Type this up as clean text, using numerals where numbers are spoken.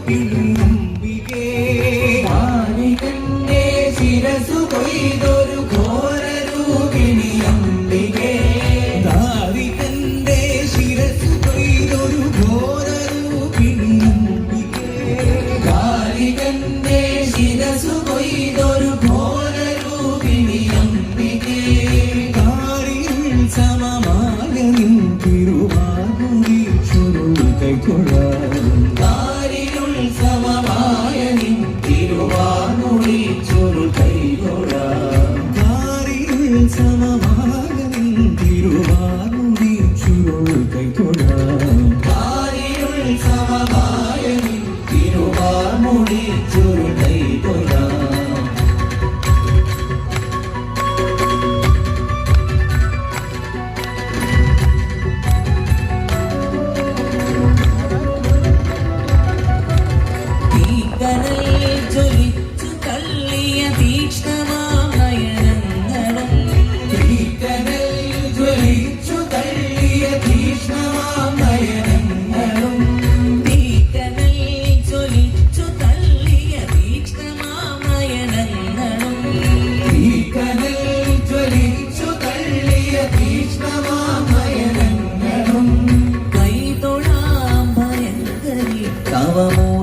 പിന്നംബികേ കാരികന്റെ ശിരസു കൊയ്തൊരു ഘോരരൂപിണി അംബികേ കാരികന്റെ ശിരസു കൊയ്തൊരു ഘോരരൂപിണി അംബികേ കാരികന്റെ ശിരസു കൊയ്തൊരു ഘോരരൂപിണി അംബികേ കാരിൽ സമമായ നിൻ തിരുവാകുടി ചുരുൾ കൈക്കൊള്ളാം സമമായ നിൻ തിരുവാനുളി ചുരുൾ കൈകൊള്ളാം കാരിൽ സമമായ നിൻ തിരുവാനുളി ചുരുൾ കൈകൊള്ളാം കാരിൽ സമമായ നിൻ തിരുവാനുളി ചുരുൾ കൈകൊള്ളാം ജ്വലിച്ചു തള്ളിയ തീക്ഷ്ണമാം നയനങ്ങളും ജ്വലിച്ചു തള്ളിയ തീക്ഷ്ണമാം നയനങ്ങളും ജ്വലിച്ചു തള്ളിയ തീക്ഷ്ണമാം നയനങ്ങളും ജ്വലിച്ചു തള്ളിയ തീക്ഷ്ണമാം നയനങ്ങളും കൈതൊഴാം ഭയങ്കരി തവമോ